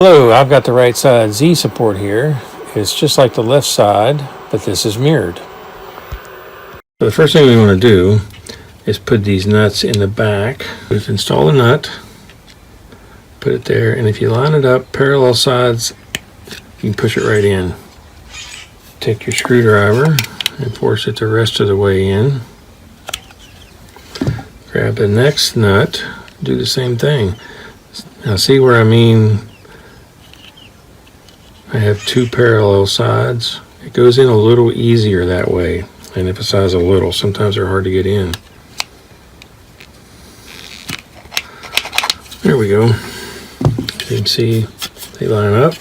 Hello, I've got the right side Z support here. It's just like the left side, but this is mirrored. So the first thing we want to do is put these nuts in the back. Just install a nut, put it there, and if you line it up parallel sides, you can push it right in. Take your screwdriver and force it the rest of the way in. Grab the next nut, do the same thing. Now see where I mean I have two parallel sides. It goes in a little easier that way. I emphasize a little. Sometimes they're hard to get in. There we go. You can see they line up.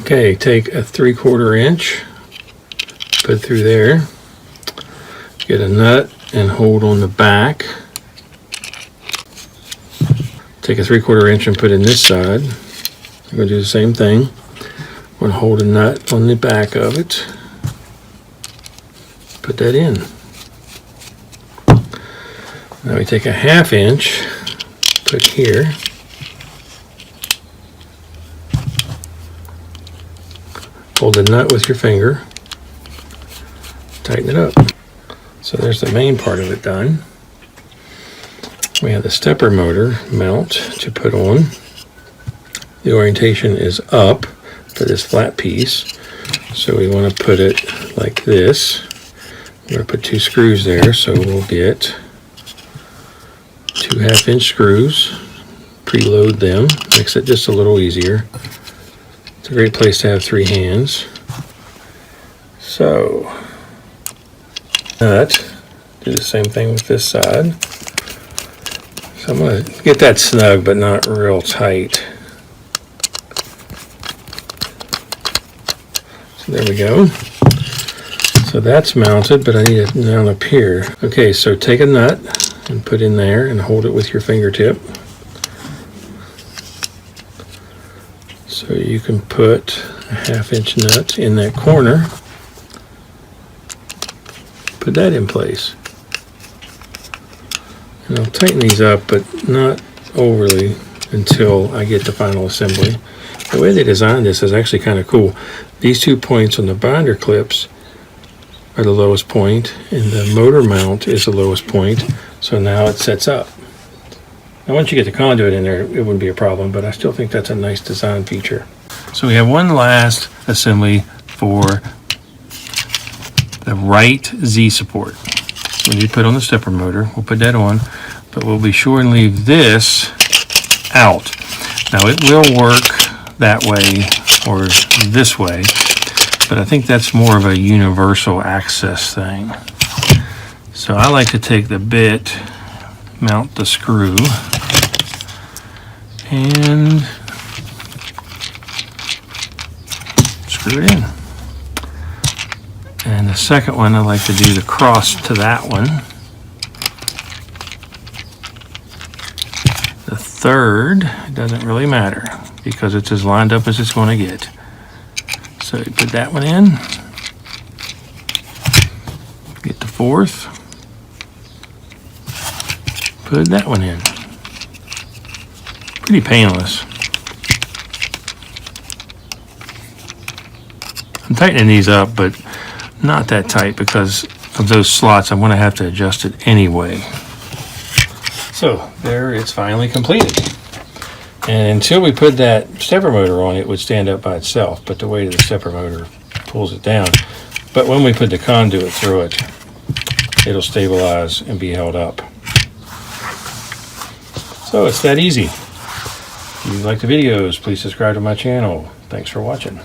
Okay, take a 3/4 inch, put it through there. Get a nut and hold on the back. Take a 3/4 inch and put in this side. I'm going to do the same thing. I'm going to hold a nut on the back of it. Put that in. Now we take a 1/2 inch, put here. Hold the nut with your finger. Tighten it up. So there's the main part of it done. We have the stepper motor mount to put on. The orientation is up for this flat piece, so we want to put it like this. We're going to put 2 screws there, so we'll get 2 1/2-inch screws, preload them, makes it just a little easier. It's a great place to have 3 hands. So, nut, do the same thing with this side. So I'm going to get that snug but not real tight. So there we go. So that's mounted, but I need it down up here. Okay, so take a nut and put in there and hold it with your fingertip. So you can put a 1/2-inch nut in that corner. Put that in place. And I'll tighten these up, but not overly until I get the final assembly. The way they designed this is actually kind of cool. These 2 points on the binder clips are the lowest point, and the motor mount is the lowest point, so now it sets up. Now once you get the conduit in there, it wouldn't be a problem, but I still think that's a nice design feature. So we have one last assembly for the right Z support. We need to put on the stepper motor. We'll put that on, but we'll be sure and leave this out. Now it will work that way or this way, but I think that's more of a universal access thing. So I like to take the bit, mount the screw, and screw it in. And the second one, I like to do the cross to that one. The third, it doesn't really matter because it's as lined up as it's going to get. So you put that one in. Get the fourth. Put that one in. Pretty painless. I'm tightening these up, but not that tight because of those slots. I'm going to have to adjust it anyway. So there, it's finally completed. And until we put that stepper motor on, it would stand up by itself, but the weight of the stepper motor pulls it down. But when we put the conduit through it, it'll stabilize and be held up. So it's that easy. If you like the videos, please subscribe to my channel. Thanks for watching.